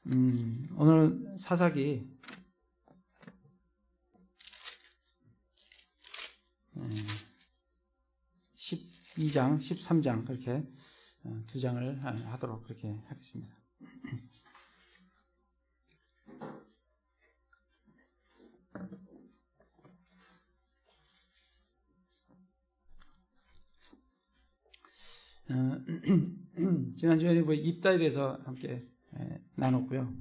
오늘 사사기 12장, 13장 그렇게 두 장을 하도록 그렇게 하겠습니다. 지난주에는 입다에 대해서 함께 나눴고요.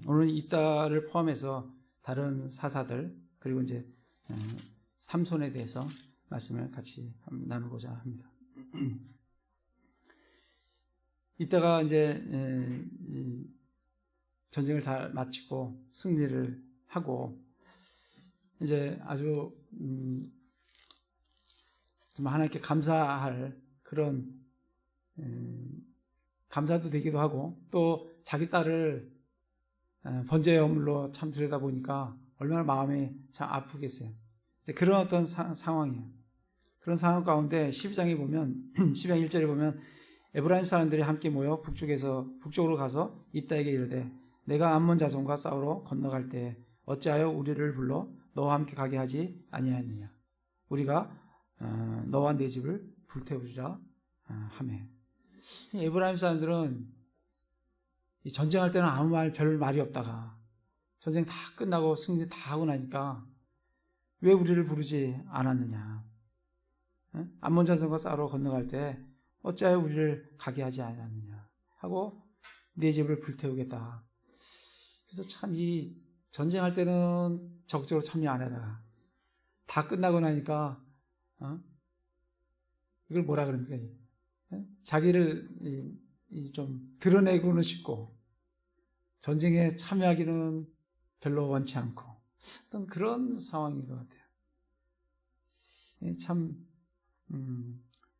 오늘은 입다를 포함해서 다른 사사들 그리고 이제 삼손에 대해서 말씀을 같이 나누고자 합니다. 입다가 이제 전쟁을 잘 마치고 승리를 하고 이제 아주 좀 하나님께 감사할 그런 감사도 되기도 하고 또 자기 딸을 번제의 허물로 참 들여다보니까 얼마나 마음이 참 아프겠어요. 그런 어떤 상황이에요. 그런 상황 가운데 12장에 보면 12장 1절에 보면 에브라임 사람들이 함께 모여 북쪽으로 가서 입다에게 이르되 내가 암몬 자손과 싸우러 건너갈 때 어찌하여 우리를 불러 너와 함께 가게 하지 아니하였느냐. 우리가 너와 내 집을 불태우리라 하매. 에브라임 사람들은 전쟁할 때는 아무 별 말이 없다가 전쟁 다 끝나고 승리 다 하고 나니까 왜 우리를 부르지 않았느냐. 암몬 자손과 싸우러 건너갈 때 어찌하여 우리를 가게 하지 않았느냐 하고 내 집을 불태우겠다. 그래서 참 이 전쟁할 때는 적극적으로 참여 안 하다가 다 끝나고 나니까 이걸 뭐라 그럽니까? 자기를 좀 드러내고는 싶고 전쟁에 참여하기는 별로 원치 않고 어떤 그런 상황인 것 같아요. 참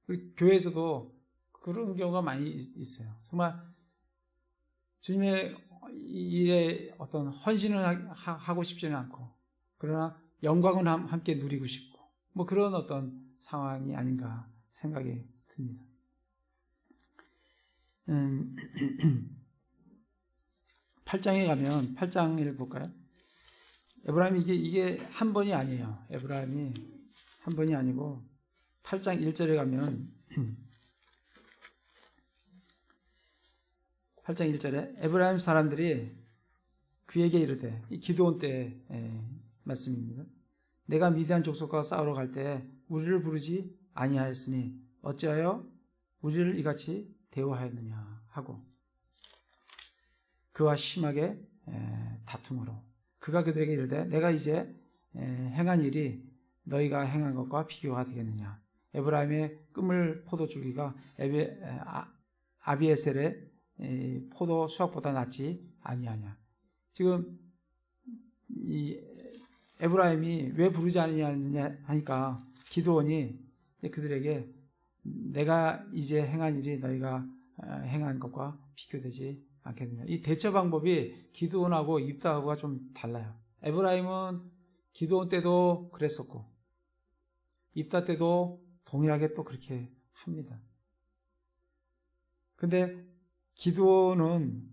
우리 교회에서도 그런 경우가 많이 있어요. 정말 주님의 일에 어떤 헌신을 하고 싶지는 않고 그러나 영광은 함께 누리고 싶고 뭐 그런 어떤 상황이 아닌가 생각이 듭니다. 8장에 가면 8장을 볼까요? 에브라임이 이게 한 번이 아니에요. 에브라임이 한 번이 아니고 8장 1절에 가면 8장 1절에 에브라임 사람들이 그에게 이르되 이 기드온 때의 말씀입니다. 내가 미디안 족속과 싸우러 갈 때 우리를 부르지 아니하였으니 어찌하여 우리를 이같이 대우하였느냐 하고 그와 심하게 다툼으로 그가 그들에게 이르되 내가 이제 행한 일이 너희가 행한 것과 비교가 되겠느냐. 에브라임의 끄물 포도 줄기가 아비에셀의 포도 수확보다 낫지 아니하냐. 지금 이 에브라임이 왜 부르지 않느냐 하니까 기드온이 그들에게 내가 이제 행한 일이 너희가 행한 것과 비교되지 않겠느냐. 이 대처 방법이 기드온하고 입다하고가 좀 달라요. 에브라임은 기드온 때도 그랬었고 입다 때도 동일하게 또 그렇게 합니다. 근데 기드온은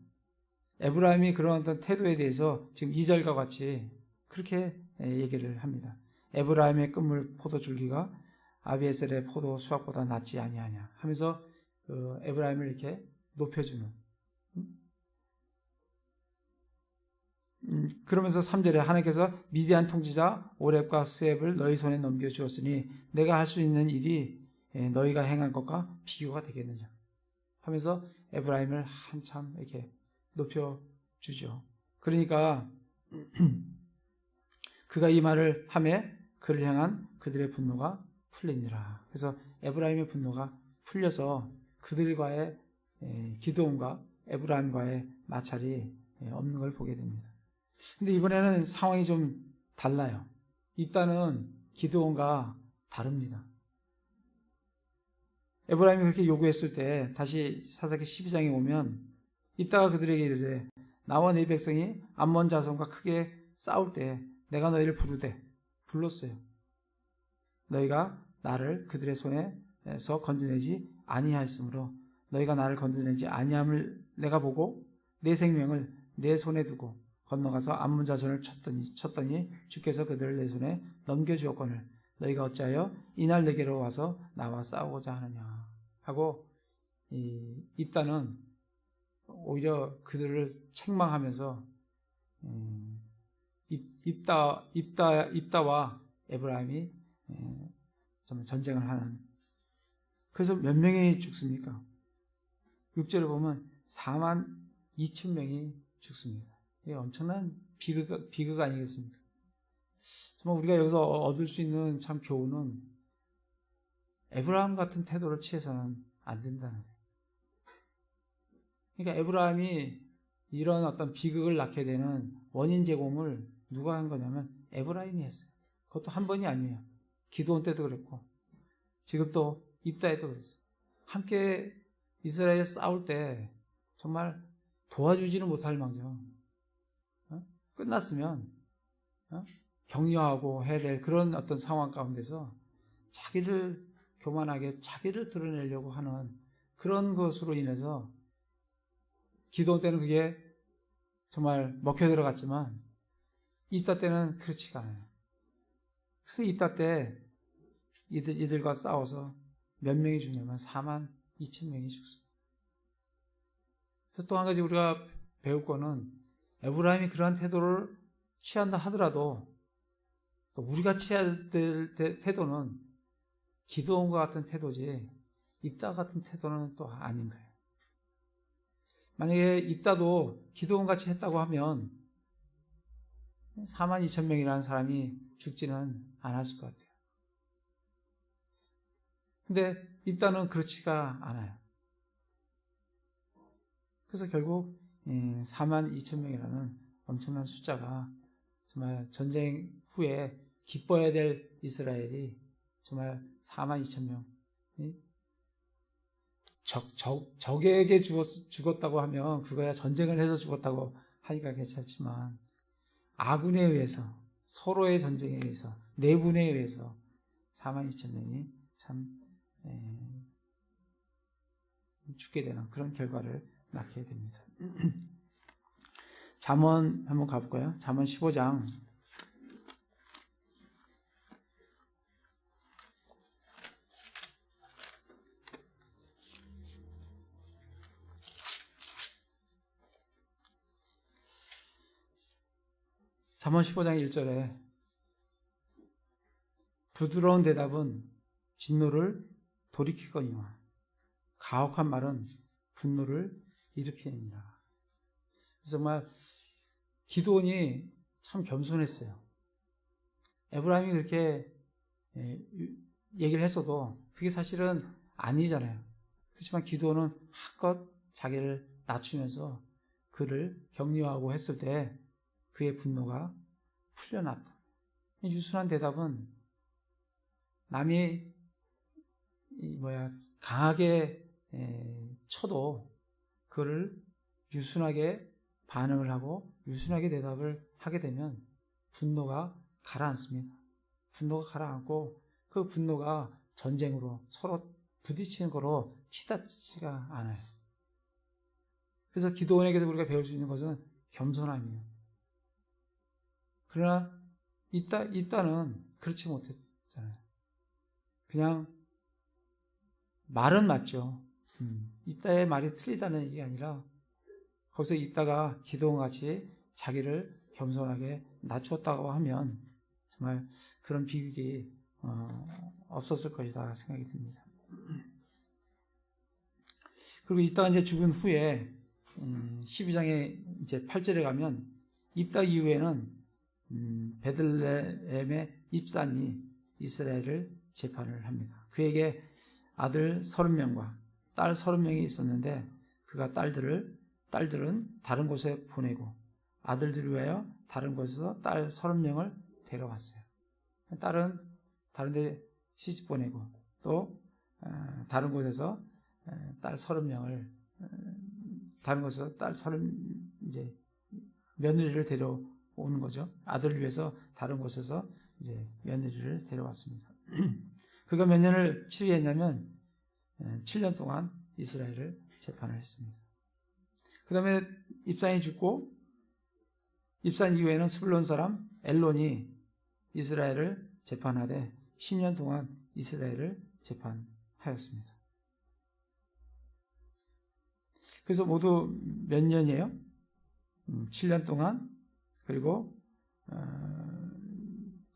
에브라임이 그런 어떤 태도에 대해서 지금 2절과 같이 그렇게 얘기를 합니다. 에브라임의 끄물 포도 줄기가 아비에셀의 포도 수확보다 낫지 아니하냐 하면서 에브라임을 이렇게 높여주는 그러면서 3절에 하나님께서 미디안 통치자 오렙과 스웹을 너희 손에 넘겨주었으니 내가 할 수 있는 일이 너희가 행한 것과 비교가 되겠느냐 하면서 에브라임을 한참 이렇게 높여주죠. 그러니까 그가 이 말을 하매 그를 향한 그들의 분노가 풀리니라. 그래서 에브라임의 분노가 풀려서 그들과의 기드온과 에브라임과의 마찰이 없는 걸 보게 됩니다. 근데 이번에는 상황이 좀 달라요. 입다는 기드온과 다릅니다. 에브라임이 그렇게 요구했을 때 다시 사사기 12장에 오면 입다가 그들에게 이르되 나와 네 백성이 암몬 자손과 크게 싸울 때 내가 너희를 불렀어요. 너희가 나를 그들의 손에서 건져내지 아니하였으므로 너희가 나를 건져내지 아니함을 내가 보고 내 생명을 내 손에 두고 건너가서 암몬 자손을 쳤더니 주께서 그들을 내 손에 넘겨주었거늘 너희가 어찌하여 이날 내게로 와서 나와 싸우고자 하느냐 하고 이 입다는 오히려 그들을 책망하면서 입다와 에브라임이 전쟁을 하는. 그래서 몇 명이 죽습니까? 6절에 보면 4만 2천 명이 죽습니다. 이게 엄청난 비극 아니겠습니까? 정말 우리가 여기서 얻을 수 있는 참 교훈은 에브라임 같은 태도를 취해서는 안 된다는 거예요. 그러니까 에브라임이 이런 어떤 비극을 낳게 되는 원인 제공을 누가 한 거냐면 에브라임이 했어요. 그것도 한 번이 아니에요. 기드온 때도 그랬고 지금도 입다에도 그랬어요. 함께 이스라엘 싸울 때 정말 도와주지는 못할 망정 끝났으면 격려하고 해야 될 그런 어떤 상황 가운데서 자기를 교만하게 자기를 드러내려고 하는 그런 것으로 인해서 기도원 때는 그게 정말 먹혀 들어갔지만 입다 때는 그렇지가 않아요. 그래서 입다 때 이들과 싸워서 몇 명이 죽냐면 4만 2천 명이 죽습니다. 그래서 또 한 가지 우리가 배울 거는 에브라임이 그러한 태도를 취한다 하더라도 또 우리가 취해야 될 태도는 기드온과 같은 태도지 입다 같은 태도는 또 아닌 거예요. 만약에 입다도 기드온 같이 했다고 하면 4만 2천 명이라는 사람이 죽지는 않았을 것 같아요. 근데 입다는 그렇지가 않아요. 그래서 결국 4만 2천 명이라는 엄청난 숫자가 정말 전쟁 후에 기뻐해야 될 이스라엘이 정말 4만 2천 명이 적에게 죽었다고 하면 그거야 전쟁을 해서 죽었다고 하니까 괜찮지만 아군에 의해서 서로의 전쟁에 의해서 내분에 의해서 4만 2천 명이 참 죽게 되는 그런 결과를 낳게 됩니다. 잠언 한번 가볼까요? 잠언 15장 1절에 부드러운 대답은 진노를 돌이키거니와 가혹한 말은 분노를 일으키느니라. 정말 기드온이 참 겸손했어요. 에브라임이 그렇게 얘기를 했어도 그게 사실은 아니잖아요. 그렇지만 기드온은 한껏 자기를 낮추면서 그를 격려하고 했을 때 그의 분노가 풀려났다. 유순한 대답은 남이 강하게 쳐도 그를 유순하게 반응을 하고 유순하게 대답을 하게 되면 분노가 가라앉습니다. 분노가 가라앉고 그 분노가 전쟁으로 서로 부딪히는 거로 치닫지가 않아요. 그래서 기드온에게도 우리가 배울 수 있는 것은 겸손함이에요. 그러나 입다는 그렇지 못했잖아요. 그냥 말은 맞죠. 입다의 말이 틀리다는 얘기가 아니라 거기서 입다가 기드온같이 자기를 겸손하게 낮추었다고 하면 정말 그런 비극이 없었을 것이다 생각이 듭니다. 그리고 입다가 이제 죽은 후에 12장의 이제 8절에 가면 입다 이후에는 베들레헴의 입산이 이스라엘을 재판을 합니다. 그에게 아들 30명과 딸 30명이 있었는데 그가 딸들은 다른 곳에 보내고 아들들을 위하여 다른 곳에서 딸 30명을 데려왔어요. 딸은 다른 데 시집 보내고 또 다른 곳에서 딸 30명을 다른 곳에서 딸 30 이제 며느리를 데려오는 거죠. 아들을 위해서 다른 곳에서 이제 며느리를 데려왔습니다. 그가 몇 년을 치유했냐면 7년 동안 이스라엘을 재판을 했습니다. 그 다음에 입산이 죽고 입산 이후에는 스불론 사람 엘론이 이스라엘을 재판하되 10년 동안 이스라엘을 재판하였습니다. 그래서 모두 몇 년이에요? 7년 동안, 그리고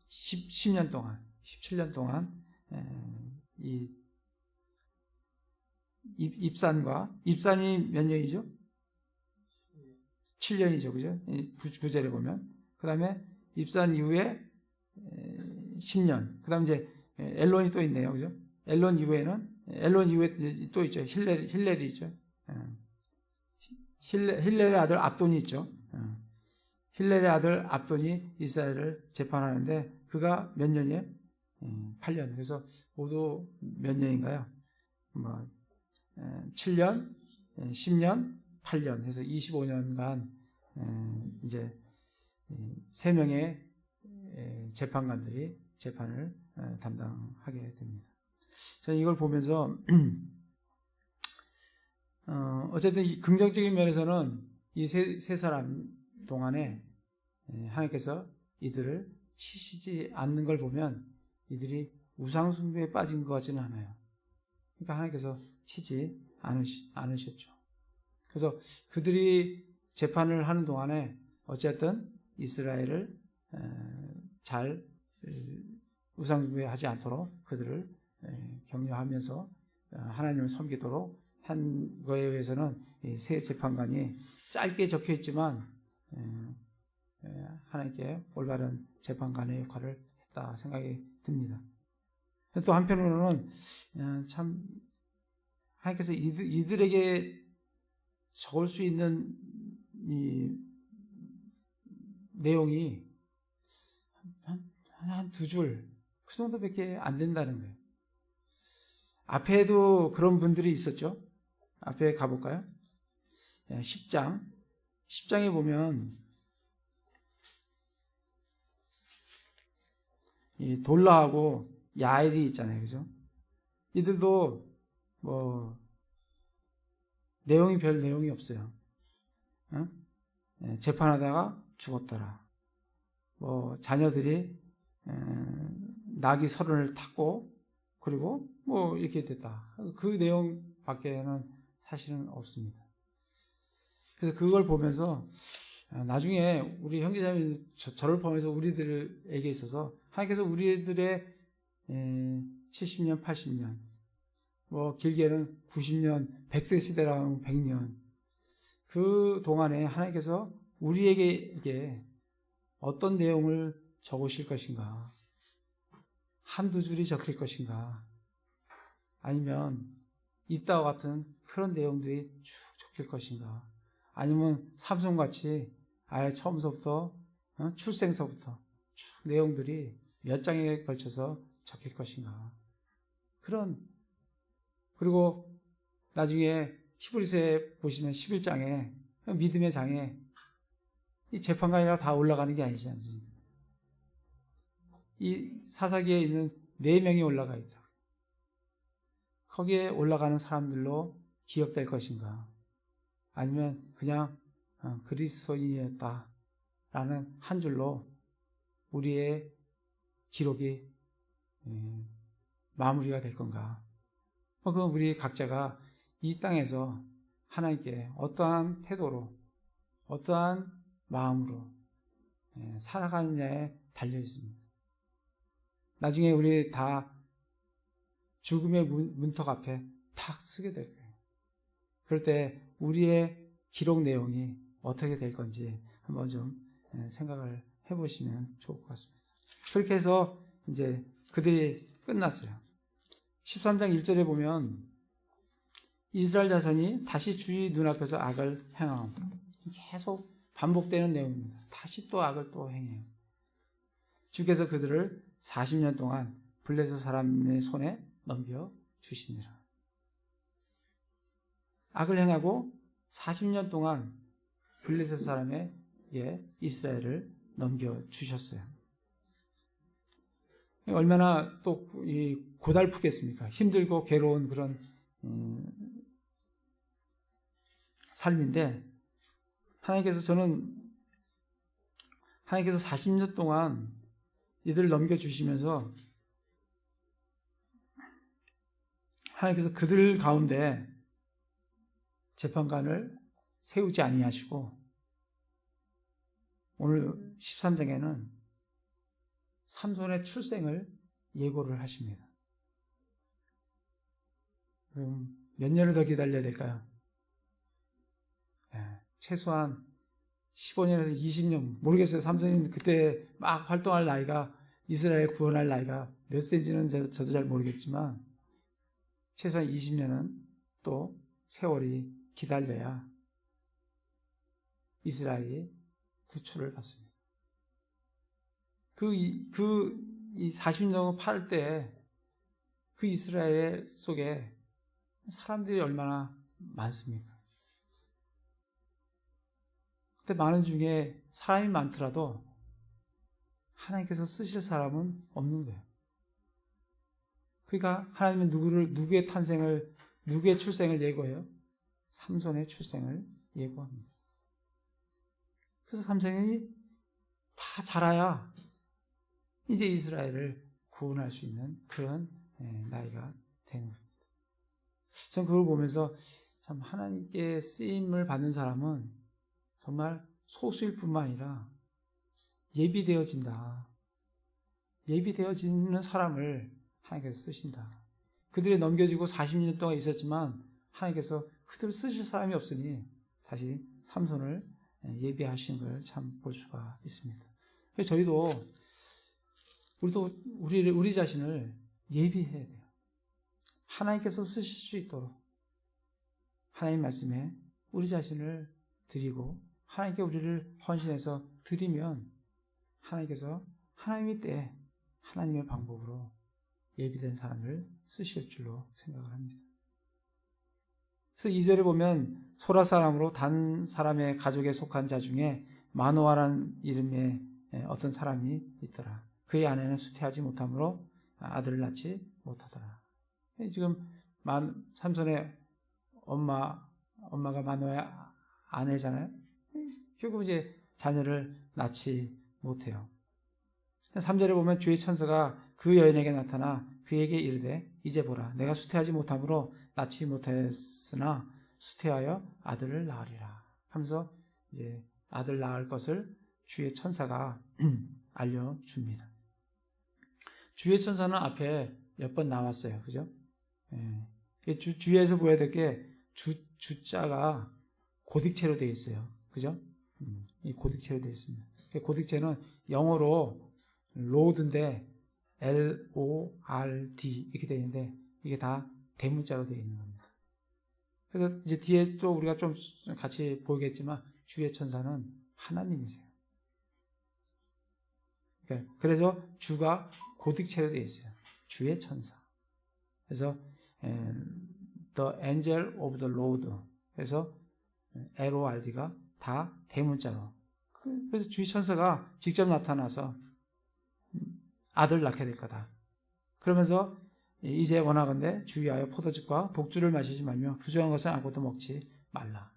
10년 동안, 17년 동안 이 입산이 몇 년이죠? 7년이죠, 그죠? 구절에 보면. 그 다음에 입산 이후에 10년. 그 다음에 이제 엘론이 또 있네요, 그죠? 엘론 이후에 또 있죠. 힐렐이 있죠. 힐렐의 아들 압돈이 있죠. 힐렐의 아들 압돈이 이스라엘을 재판하는데 그가 몇 년이에요? 8년. 그래서 모두 몇 년인가요? 7년, 10년, 8년 해서 25년간 이제 3명의 재판관들이 재판을 담당하게 됩니다. 저는 이걸 보면서 어쨌든 이 긍정적인 면에서는 이 세 사람 동안에 하나님께서 이들을 치시지 않는 걸 보면 이들이 우상숭배에 빠진 것 같지는 않아요. 그러니까 하나님께서 치지 않으셨죠. 그래서 그들이 재판을 하는 동안에 어쨌든 이스라엘을 잘 우상숭배하지 않도록 그들을 격려하면서 하나님을 섬기도록 한 거에 의해서는 세 재판관이 짧게 적혀 있지만 하나님께 올바른 재판관의 역할을 했다 생각이 듭니다. 또 한편으로는 참 하나님께서 이들에게 적을 수 있는 이 내용이 한 2줄 그 정도밖에 안 된다는 거예요. 앞에도 그런 분들이 있었죠. 앞에 가볼까요? 10장에 보면 이 돌라하고 야엘이 있잖아요, 그죠? 이들도 내용이 별 내용이 없어요. 재판하다가 죽었더라. 자녀들이 나귀 30을 탔고 그리고 이렇게 됐다. 그 내용밖에는 사실은 없습니다. 그래서 그걸 보면서 나중에 우리 형제자매 저를 포함해서 우리들에게 있어서 하나님께서 우리들의 70년, 80년, 길게는 90년, 100세 시대라면 100년 그 동안에 하나님께서 우리에게 어떤 내용을 적으실 것인가? 한두 줄이 적힐 것인가? 아니면 이따와 같은 그런 내용들이 쭉 적힐 것인가? 아니면 삼손같이 아예 처음서부터 출생서부터 쭉 내용들이 몇 장에 걸쳐서 적힐 것인가? 그리고 나중에 히브리서에 보시면 11장에 믿음의 장에 이 재판관이라고 다 올라가는 게 아니지 않습니까? 이 사사기에 있는 4명이 올라가 있다. 거기에 올라가는 사람들로 기억될 것인가? 아니면 그냥 그리스도인이었다라는 한 줄로 우리의 기록이 마무리가 될 건가? 그건 우리 각자가 이 땅에서 하나님께 어떠한 태도로, 어떠한 마음으로 살아가느냐에 달려 있습니다. 나중에 우리 다 죽음의 문턱 앞에 탁 서게 될 거예요. 그럴 때 우리의 기록 내용이 어떻게 될 건지 한번 좀 생각을 해보시면 좋을 것 같습니다. 그렇게 해서 이제 그들이 끝났어요. 13장 1절에 보면 이스라엘 자손이 다시 주의 눈앞에서 악을 행함. 계속 반복되는 내용입니다. 다시 또 악을 또 행해요. 주께서 그들을 40년 동안 블레셋 사람의 손에 넘겨주시니라. 악을 행하고 40년 동안 블레셋 사람에게 이스라엘을 넘겨주셨어요. 얼마나 또 고달프겠습니까? 힘들고 괴로운 그런 삶인데 하나님께서 40년 동안 이들을 넘겨주시면서 하나님께서 그들 가운데 재판관을 세우지 아니하시고 오늘 13장에는 삼손의 출생을 예고를 하십니다. 그럼 몇 년을 더 기다려야 될까요? 최소한 15년에서 20년, 모르겠어요. 삼손이 그때 막 활동할 나이가, 이스라엘 구원할 나이가 몇 센지는 저도 잘 모르겠지만 최소한 20년은 또 세월이 기다려야 이스라엘이 구출을 받습니다. 이 40년 팔 때 그 이스라엘 속에 사람들이 얼마나 많습니까? 그때 많은 중에 사람이 많더라도 하나님께서 쓰실 사람은 없는 거예요. 그러니까 하나님은 누구의 출생을 예고해요? 삼손의 출생을 예고합니다. 그래서 삼손이 다 자라야 이제 이스라엘을 구원할 수 있는 그런 나이가 되는 겁니다. 저는 그걸 보면서 참 하나님께 쓰임을 받는 사람은 정말 소수일 뿐만 아니라 예비되어진다. 예비되어지는 사람을 하나님께서 쓰신다. 그들이 넘겨지고 40년 동안 있었지만 하나님께서 그들을 쓰실 사람이 없으니 다시 삼손을 예비하신 걸 참 볼 수가 있습니다. 그래서 우리도 우리 자신을 예비해야 돼요. 하나님께서 쓰실 수 있도록 하나님 말씀에 우리 자신을 드리고 하나님께 우리를 헌신해서 드리면 하나님께서 하나님의 때에 하나님의 방법으로 예비된 사람을 쓰실 줄로 생각을 합니다. 그래서 2절에 보면 소라 사람으로 단 사람의 가족에 속한 자 중에 마노아라는 이름의 어떤 사람이 있더라. 그의 아내는 수태하지 못하므로 아들을 낳지 못하더라. 지금 삼손의 엄마가 마노아의 아내잖아요. 결국 이제 자녀를 낳지 못해요. 3절에 보면 주의 천사가 그 여인에게 나타나 그에게 이르되 이제 보라 내가 수태하지 못함으로 낳지 못했으나 수태하여 아들을 낳으리라 하면서 이제 아들 낳을 것을 주의 천사가 알려줍니다. 주의 천사는 앞에 몇 번 나왔어요. 그죠? 주위에서 보여야 될 게 주자가 고딕체로 되어 있어요. 그죠? 이 고딕체로 되어 있습니다. 고딕체는 영어로 로드인데 LORD 이렇게 되어 있는데 이게 다 대문자로 되어 있는 겁니다. 그래서 이제 뒤에 또 우리가 좀 같이 보겠지만 주의 천사는 하나님이세요. 그래서 주가 고딕체로 되어 있어요. 주의 천사. 그래서 The Angel of the Lord. 그래서 LORD가 다 대문자로. 그래서 주의 천사가 직접 나타나서 아들 낳게 될 거다. 그러면서 이제 원하건대 주의하여 포도즙과 독주를 마시지 말며 부정한 것은 아무것도 먹지 말라.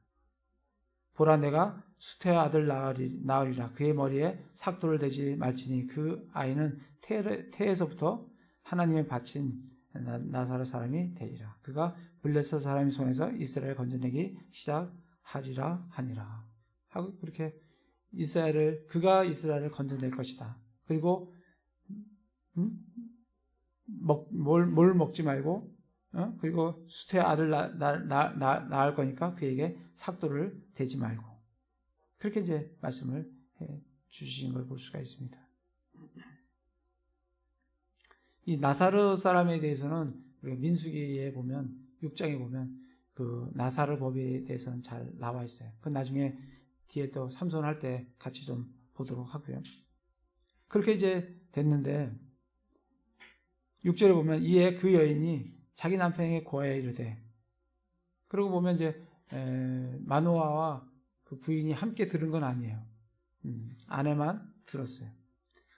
보라 내가 수태의 아들 낳으리라. 그의 머리에 삭도를 대지 말지니 그 아이는 태에서부터 하나님의 바친 나사렛 사람이 되리라. 그가 블레셋 사람의 손에서 이스라엘을 건져내기 시작하리라 하니라. 하고 그렇게 그가 이스라엘을 건져낼 것이다. 그리고 뭘 먹지 말고 그리고 수태의 아들 낳을 거니까 그에게 삭도를 대지 말고 그렇게 이제 말씀을 해 주신 걸 볼 수가 있습니다. 이 나사렛 사람에 대해서는 우리가 민수기에 보면 6장에 보면 그 나사렛 법에 대해서는 잘 나와 있어요. 그 나중에 뒤에 또 삼손 할 때 같이 좀 보도록 하고요. 그렇게 이제 됐는데 6절에 보면 이에 그 여인이 자기 남편에게 고하여 이르되 그러고 보면 이제 마노아와 그 부인이 함께 들은 건 아니에요. 아내만 들었어요.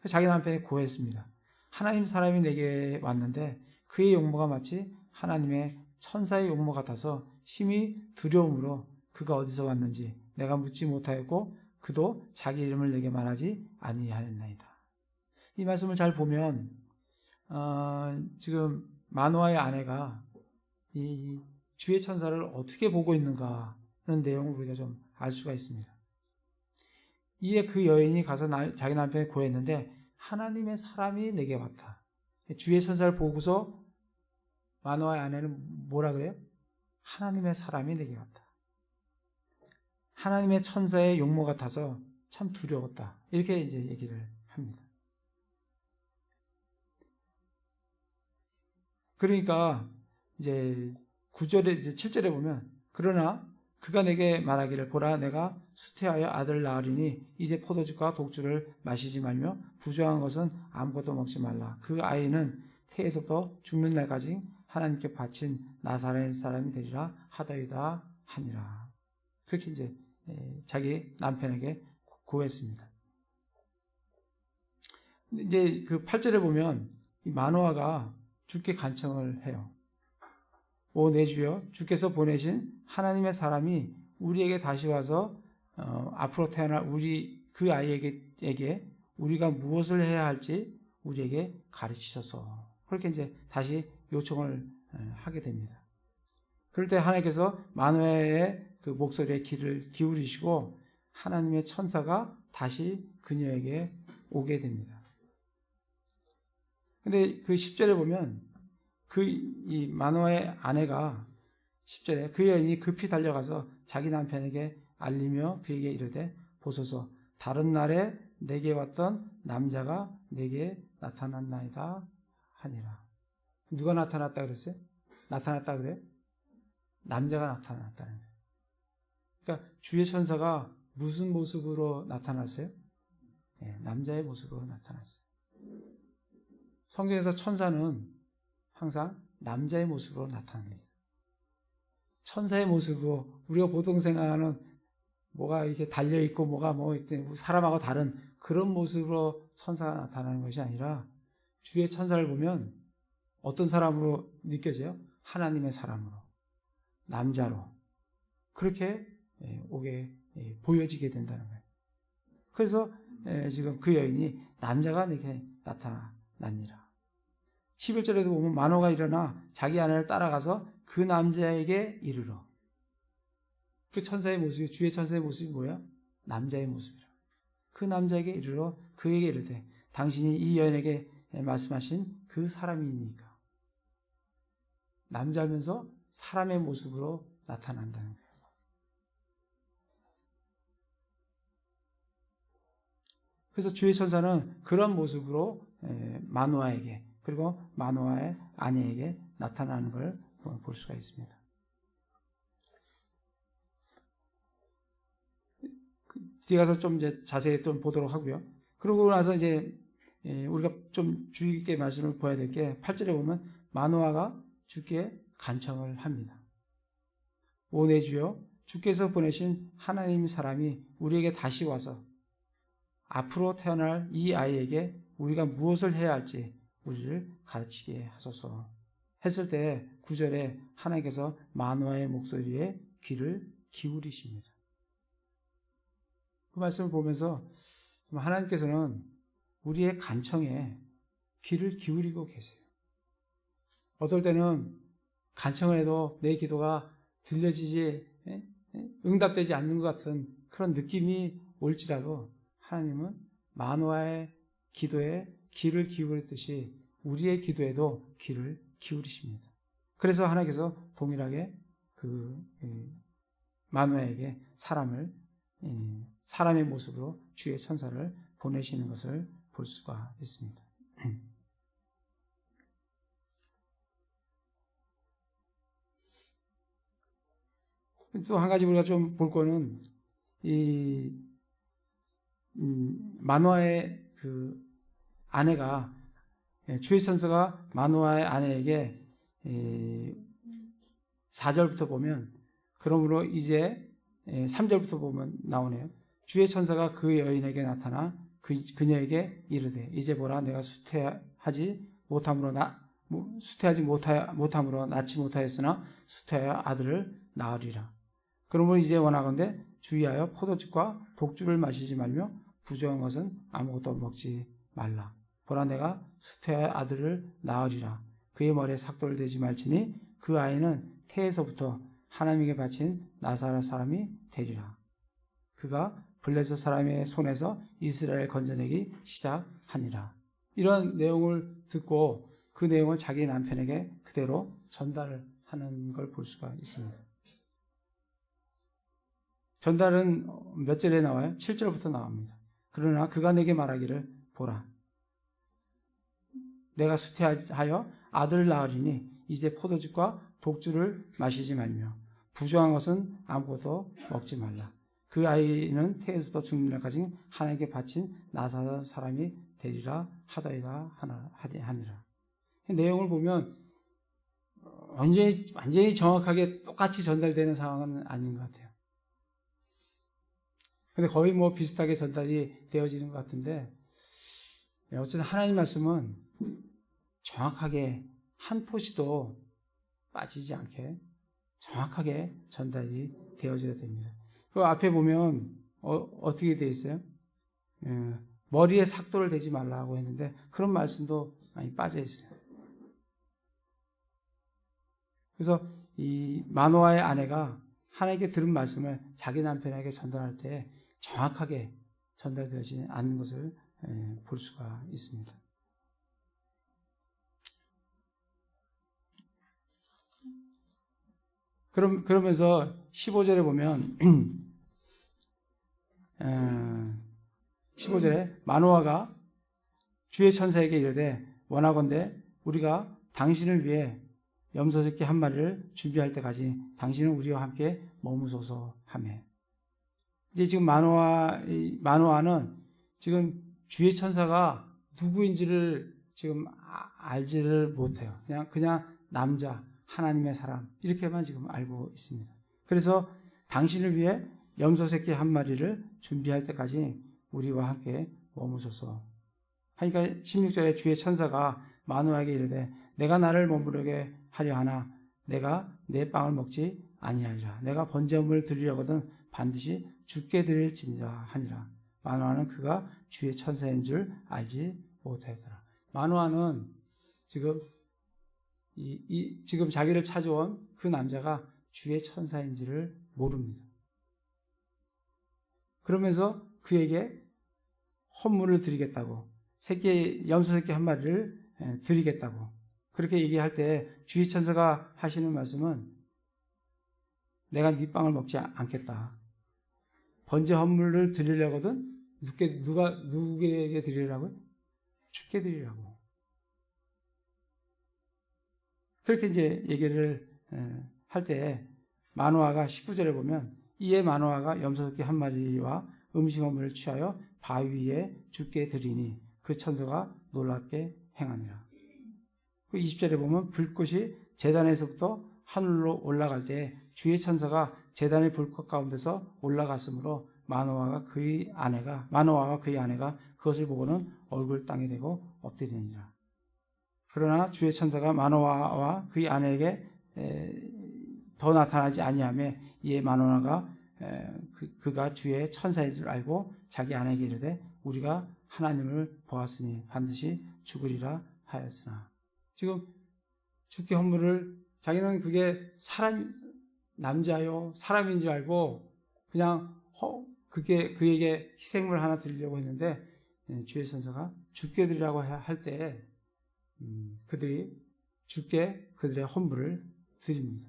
자기 남편에게 고했습니다. 하나님 사람이 내게 왔는데 그의 용모가 마치 하나님의 천사의 용모 같아서 심히 두려움으로 그가 어디서 왔는지 내가 묻지 못하였고 그도 자기 이름을 내게 말하지 아니하였나이다. 이 말씀을 잘 보면 지금 마노아의 아내가 이 주의 천사를 어떻게 보고 있는가 하는 내용을 우리가 좀 알 수가 있습니다. 이에 그 여인이 가서 자기 남편이 고했는데 하나님의 사람이 내게 왔다. 주의 천사를 보고서 마노아의 아내는 뭐라 그래요? 하나님의 사람이 내게 왔다. 하나님의 천사의 용모 같아서 참 두려웠다. 이렇게 이제 얘기를 합니다. 그러니까 이제 9절에 이제 7절에 보면 그러나 그가 내게 말하기를 보라 내가 수태하여 아들 낳으리니 이제 포도주와 독주를 마시지 말며 부정한 것은 아무것도 먹지 말라. 그 아이는 태에서부터 죽는 날까지 하나님께 바친 나사렛 사람이 되리라 하더이다 하니라. 그렇게 이제 자기 남편에게 고했습니다. 이제 그 8절에 보면 이 마노아가 주께 간청을 해요. 오 내 주여 주께서 보내신 하나님의 사람이 우리에게 다시 와서 앞으로 태어날 우리 그 아이에게 우리가 무엇을 해야 할지 우리에게 가르치셔서 그렇게 이제 다시 요청을 하게 됩니다. 그럴 때 하나님께서 마노아의 그 목소리에 귀를 기울이시고 하나님의 천사가 다시 그녀에게 오게 됩니다. 근데 그 10절에 보면 이 마노아의 아내가 10절에 그 여인이 급히 달려가서 자기 남편에게 알리며 그에게 이르되 보소서 다른 날에 내게 왔던 남자가 내게 나타났나이다 하니라. 누가 나타났다 그랬어요? 나타났다 그래요? 남자가 나타났다는 거예요. 그러니까 주의 천사가 무슨 모습으로 나타났어요? 네, 남자의 모습으로 나타났어요. 성경에서 천사는 항상 남자의 모습으로 나타납니다. 천사의 모습으로 우리가 보통 생각하는 뭐가 이렇게 달려있고 뭐가 사람하고 다른 그런 모습으로 천사가 나타나는 것이 아니라 주의 천사를 보면 어떤 사람으로 느껴져요? 하나님의 사람으로, 남자로 그렇게 오게 보여지게 된다는 거예요. 그래서 지금 그 여인이 남자가 내게 나타났니라. 11절에도 보면 마노아가 일어나 자기 아내를 따라가서 그 남자에게 이르러. 그 천사의 모습이 주의 천사의 모습이 뭐야? 남자의 모습이라. 그 남자에게 이르러 그에게 이르되 당신이 이 여인에게 말씀하신 그 사람이니까. 남자면서 사람의 모습으로 나타난다는 거예요. 그래서 주의 천사는 그런 모습으로 마노아에게 그리고 마노아의 아내에게 나타나는 걸 볼 수가 있습니다. 뒤에 가서 좀 이제 자세히 좀 보도록 하고요. 그러고 나서 이제 우리가 좀 주의 깊게 말씀을 보아야 될 게 8절에 보면 마노아가 주께 간청을 합니다. 오 내 주여 주께서 보내신 하나님 사람이 우리에게 다시 와서 앞으로 태어날 이 아이에게 우리가 무엇을 해야 할지 우리를 가르치게 하소서 했을 때 9절에 하나님께서 마노아의 목소리에 귀를 기울이십니다. 그 말씀을 보면서 하나님께서는 우리의 간청에 귀를 기울이고 계세요. 어떨 때는 간청을 해도 내 기도가 들려지지 응답되지 않는 것 같은 그런 느낌이 올지라도 하나님은 마노아의 기도에 귀를 기울였듯이 우리의 기도에도 귀를 기울이십니다. 그래서 하나님께서 동일하게 그 마노아에게 사람의 모습으로 주의 천사를 보내시는 것을 볼 수가 있습니다. 또 한 가지 우리가 좀 볼 거는 이 마노아의 그 아내가 주의 천사가 마노아의 아내에게 4절부터 보면 그러므로 이제 3절부터 보면 나오네요. 주의 천사가 그 여인에게 나타나 그녀에게 이르되 이제 보라 내가 수태하지 못함으로 낳지 못하였으나 수태하여 아들을 낳으리라. 그러므로 이제 원하건대 주의하여 포도즙과 독주를 마시지 말며 부정한 것은 아무것도 먹지 말라. 보라 내가 수태의 아들을 낳으리라. 그의 머리에 삭도를 대지 말지니 그 아이는 태에서부터 하나님에게 바친 나사렛 사람이 되리라. 그가 블레셋 사람의 손에서 이스라엘 건져내기 시작하니라. 이런 내용을 듣고 그 내용을 자기 남편에게 그대로 전달을 하는 걸 볼 수가 있습니다. 전달은 몇 절에 나와요? 7절부터 나옵니다. 그러나 그가 내게 말하기를 보라. 내가 수태하여 아들을 낳으리니 이제 포도즙과 독주를 마시지 말며 부정한 것은 아무것도 먹지 말라. 그 아이는 태에서부터 죽는 날까지 하나님께 바친 나사렛 사람이 되리라 하더이다 하니라. 내용을 보면 완전히 정확하게 똑같이 전달되는 상황은 아닌 것 같아요. 근데 거의 뭐 비슷하게 전달이 되어지는 것 같은데, 어쨌든 하나님 말씀은 정확하게 한 토시도 빠지지 않게 정확하게 전달이 되어져야 됩니다. 그 앞에 보면 어떻게 되어 있어요? 머리에 삭도를 대지 말라고 했는데 그런 말씀도 많이 빠져 있어요. 그래서 이 마노아의 아내가 하나님께 들은 말씀을 자기 남편에게 전달할 때 정확하게 전달되지 않는 것을 볼 수가 있습니다. 그러면서 15절에 보면 15절에 마노아가 주의 천사에게 이르되 원하건대 우리가 당신을 위해 염소 새끼 한 마리를 준비할 때까지 당신은 우리와 함께 머무소서 하매. 이제 지금 마노아는 지금 주의 천사가 누구인지를 지금 알지를 못해요. 그냥 남자, 하나님의 사람 이렇게만 지금 알고 있습니다. 그래서 당신을 위해 염소 새끼 한 마리를 준비할 때까지 우리와 함께 머무소서 하니까 16절에 주의 천사가 마노아에게 이르되 내가 나를 머무르게 하려 하나 내가 내 빵을 먹지 아니하리라. 내가 번제물을 드리려거든 반드시 죽게 드릴지니라 하니라. 마노아는 그가 주의 천사인 줄 알지 못하였더라. 마노아는 지금 지금 자기를 찾아온 그 남자가 주의 천사인지를 모릅니다. 그러면서 그에게 헌물을 드리겠다고 염소 새끼 한 마리를 드리겠다고 그렇게 얘기할 때 주의 천사가 하시는 말씀은 내가 네 빵을 먹지 않겠다. 번제 헌물을 드리려거든 누구에게 드리라고요? 주께 드리라고. 그렇게 이제 얘기를 할 때 마노아가 19절에 보면 이에 마노아가 염소 새끼 한 마리와 음식 헌물을 취하여 바위 위에 주께 드리니 그 천사가 놀랍게 행하니라. 20절에 보면 불꽃이 제단에서부터 하늘로 올라갈 때 주의 천사가 제단의 불꽃 가운데서 올라갔으므로 마노아와 그의 아내가 그것을 보고는 얼굴 땅에 대고 엎드리니라. 그러나 주의 천사가 마노아와 그의 아내에게 더 나타나지 아니하며 이에 마노아가 그가 주의 천사인 줄 알고 자기 아내에게 이르되 우리가 하나님을 보았으니 반드시 죽으리라 하였으나. 지금 죽게 헌물을 자기는 그게 남자요 사람인 줄 알고 그냥 그에게 희생물 하나 드리려고 했는데 주의 천사가 죽게 드리라고 할 때 그들이 죽게 그들의 헌물을 드립니다.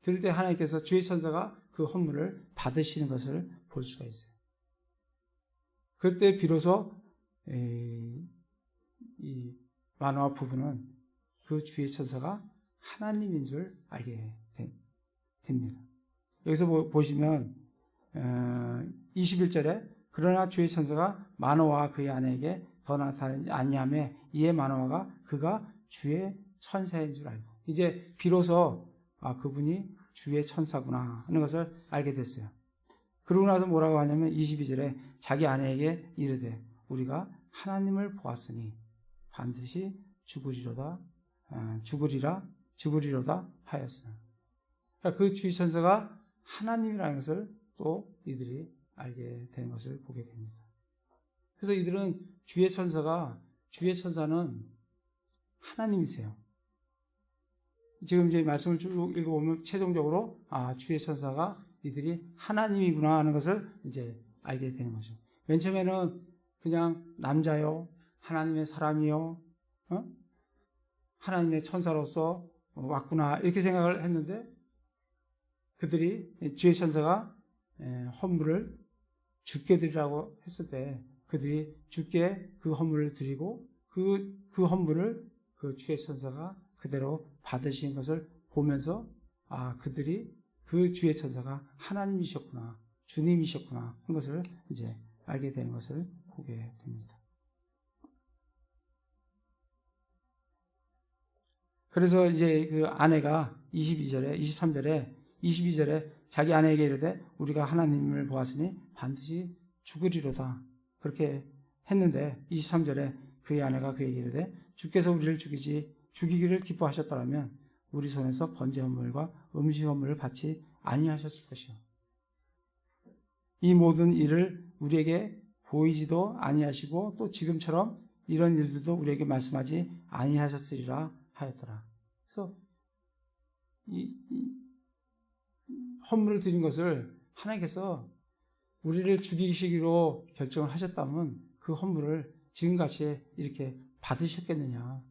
드릴 때 하나님께서 주의 천사가 그 헌물을 받으시는 것을 볼 수가 있어요. 그때 비로소 이 마노아 부부는 그 주의 천사가 하나님인 줄 알게 됩니다. 여기서 보시면 21절에 그러나 주의 천사가 마노아와 그의 아내에게 더 나타나지 아니하며 이에 마노아가 그가 주의 천사인 줄 알고 이제 비로소 그분이 주의 천사구나 하는 것을 알게 됐어요. 그러고 나서 뭐라고 하냐면 22절에 자기 아내에게 이르되 우리가 하나님을 보았으니 반드시 죽으리로다 하였으나. 그러니까 그 주의 천사가 하나님이라는 것을 또 이들이 알게 된 것을 보게 됩니다. 그래서 이들은 주의 천사는 하나님이세요. 지금 이제 말씀을 쭉 읽어보면 최종적으로 주의 천사가 이들이 하나님이구나 하는 것을 이제 알게 되는 거죠. 맨 처음에는 그냥 남자요, 하나님의 사람이요, 하나님의 천사로서 왔구나 이렇게 생각을 했는데 그들이 주의 천사가 헌물을 주께 드리라고 했을 때 그들이 주께 그 헌물을 드리고 그 헌물을 그 주의 천사가 그대로 받으신 것을 보면서 그들이 그 주의 천사가 하나님이셨구나, 주님이셨구나 하는 것을 이제 알게 되는 것을 보게 됩니다. 그래서 이제 그 아내가 22절에 자기 아내에게 이르되 우리가 하나님을 보았으니 반드시 죽으리로다. 그렇게 했는데 23절에 그의 아내가 그에게 이르되 주께서 우리를 죽이기를 기뻐하셨더라면 우리 손에서 번제 헌물과 음식 헌물을 받지 아니하셨을 것이요. 이 모든 일을 우리에게 보이지도 아니하시고 또 지금처럼 이런 일들도 우리에게 말씀하지 아니하셨으리라 하였더라. 그래서 이 헌물을 드린 것을 하나님께서 우리를 죽이시기로 결정을 하셨다면 그 헌물을 지금같이 이렇게 받으셨겠느냐.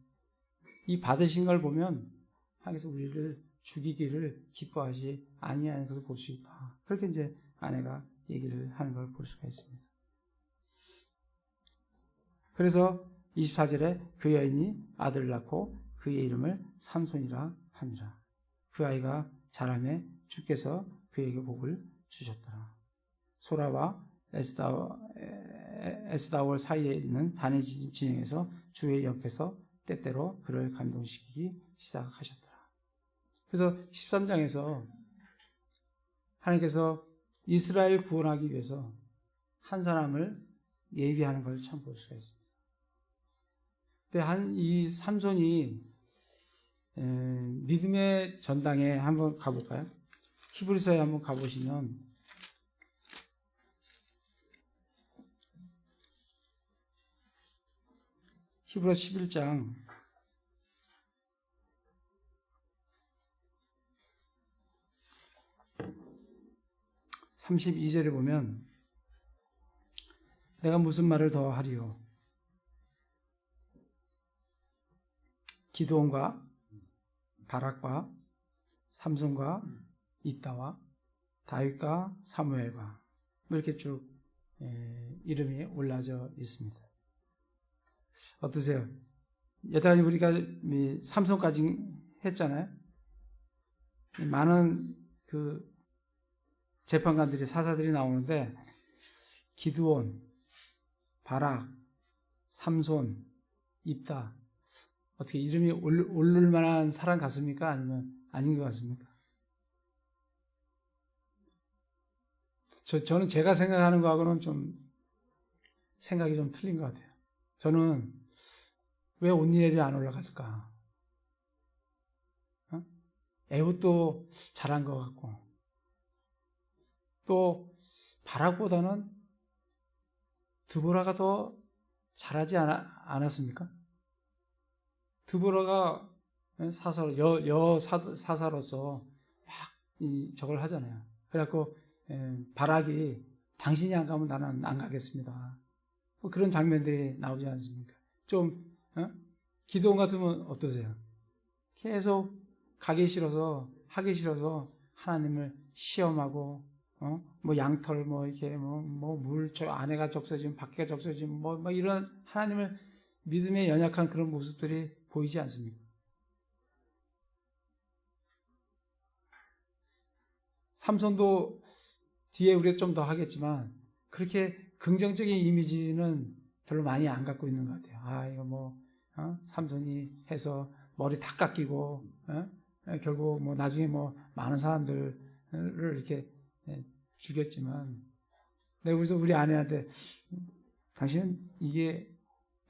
이 받으신 걸 보면 하나님께서 우리를 죽이기를 기뻐하지 아니하는 것을 볼 수 있다. 그렇게 이제 아내가 얘기를 하는 걸 볼 수가 있습니다. 그래서 24절에 그 여인이 아들을 낳고 그의 이름을 삼손이라 하니라. 그 아이가 자라매 주께서 그에게 복을 주셨더라. 소라와 에스다올 사이에 있는 단의 진영에서 주의 옆에서 때때로 그를 감동시키기 시작하셨더라. 그래서 13장에서 하나님께서 이스라엘 구원하기 위해서 한 사람을 예비하는 걸 참 볼 수가 있습니다. 근데 이 삼손이 믿음의 전당에 한번 가볼까요? 히브리서에 한번 가보시면 히브리서 11장 32절에 보면 내가 무슨 말을 더 하리요? 기드온과 바락과 삼손과 입다와 다윗과 사무엘과 이렇게 쭉 이름이 올라져 있습니다. 어떠세요? 여태까지 우리가 삼손까지 했잖아요. 많은 그 재판관들이 사사들이 나오는데 기드온, 바락, 삼손, 입다 어떻게 이름이 오를 만한 사람 같습니까? 아니면 아닌 것 같습니까? 저는 제가 생각하는 거하고는 좀 생각이 좀 틀린 것 같아요. 저는 왜 온니엘이 안 올라갈까? 에훗도 잘한 것 같고 또 바락보다는 드보라가 더 잘하지 않았습니까? 드보라가 사사로서 막 저걸 하잖아요. 그래갖고 바락이 당신이 안 가면 나는 안 가겠습니다. 그런 장면들이 나오지 않습니까? 좀 기드온 같으면 어떠세요? 계속 하기 싫어서 하나님을 시험하고 뭐 양털 이렇게 물 안에가 적셔지면 밖에가 적셔지면 이런 하나님을 믿음에 연약한 그런 모습들이 보이지 않습니까? 삼손도 뒤에 우리가 좀 더 하겠지만 그렇게 긍정적인 이미지는 별로 많이 안 갖고 있는 것 같아요. 이거 삼손이 해서 머리 다 깎이고 결국 나중에 많은 사람들을 이렇게 죽였지만 내가 그래서 우리 아내한테 당신은 이게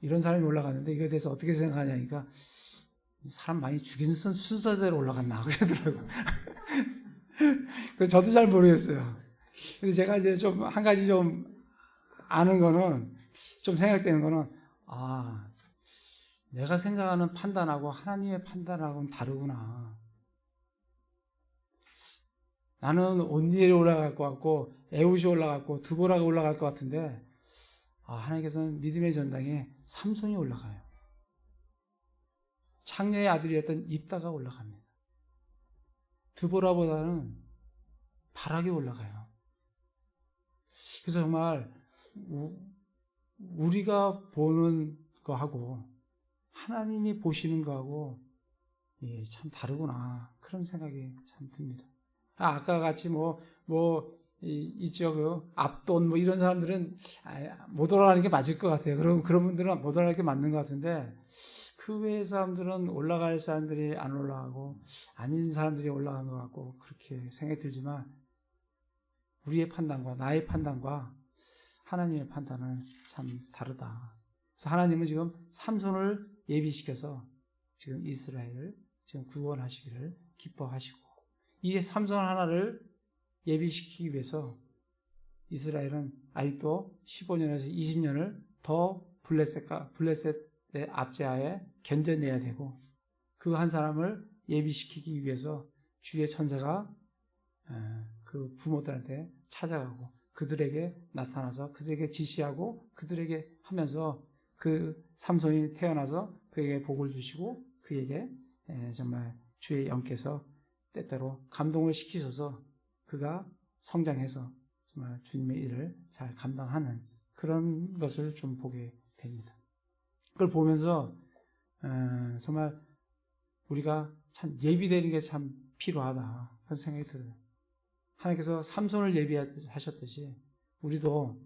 이런 사람이 올라갔는데 이거에 대해서 어떻게 생각하냐니까 사람 많이 죽인 순서대로 올라갔나 그러더라고. 저도 잘 모르겠어요. 근데 제가 이제 좀 한 가지 좀 아는 거는, 좀 생각되는 거는, 내가 생각하는 판단하고 하나님의 판단하고는 다르구나. 나는 온니엘이 올라갈 것 같고 에훗이 올라갈 것 같고 드보라가 올라갈 것 같은데 하나님께서는 믿음의 전당에 삼손이 올라가요. 창녀의 아들이었던 입다가 올라갑니다. 드보라보다는 바락이 올라가요. 그래서 정말 우리가 보는 거하고 하나님이 보시는 거하고 참 다르구나, 그런 생각이 참 듭니다. 아까 같이 이쪽 앞돈 이런 사람들은 못 올라가는 게 맞을 것 같아요. 그런 분들은 못 올라가는 게 맞는 것 같은데, 그 외의 사람들은 올라갈 사람들이 안 올라가고 아닌 사람들이 올라가는 것 같고 그렇게 생각이 들지만, 우리의 판단과 나의 판단과 하나님의 판단은 참 다르다. 그래서 하나님은 지금 삼손을 예비시켜서 지금 이스라엘을 지금 구원하시기를 기뻐하시고, 이 삼손 하나를 예비시키기 위해서 이스라엘은 아직도 15년에서 20년을 더 블레셋의 압제하에 견뎌내야 되고, 그 한 사람을 예비시키기 위해서 주의 천사가 그 부모들한테 찾아가고 그들에게 나타나서 그들에게 지시하고 그들에게 하면서 그 삼손이 태어나서 그에게 복을 주시고 그에게 정말 주의 영께서 때때로 감동을 시키셔서 그가 성장해서 정말 주님의 일을 잘 감당하는 그런 것을 좀 보게 됩니다. 그걸 보면서 정말 우리가 참 예비되는 게 참 필요하다, 그런 생각이 들어요. 하나님께서 삼손을 예비하셨듯이 우리도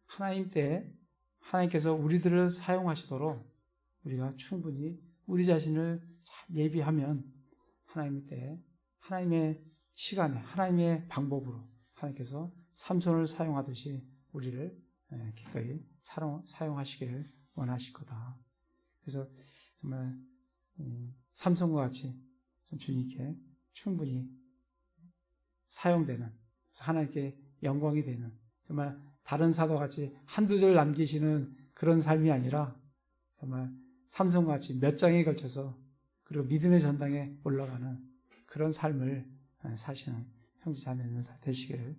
하나님 때 하나님께서 우리들을 사용하시도록 우리가 충분히 우리 자신을 잘 예비하면 하나님 때 하나님의 시간에 하나님의 방법으로 하나님께서 삼손을 사용하듯이 우리를 기꺼이 사용하시기를 원하실 거다. 그래서 정말 삼손과 같이 주님께 충분히 사용되는, 하나님께 영광이 되는, 정말 다른 사도같이 한두 절 남기시는 그런 삶이 아니라 정말 삼손같이 몇 장에 걸쳐서 그리고 믿음의 전당에 올라가는 그런 삶을 사시는 형제 자매들 다 되시기를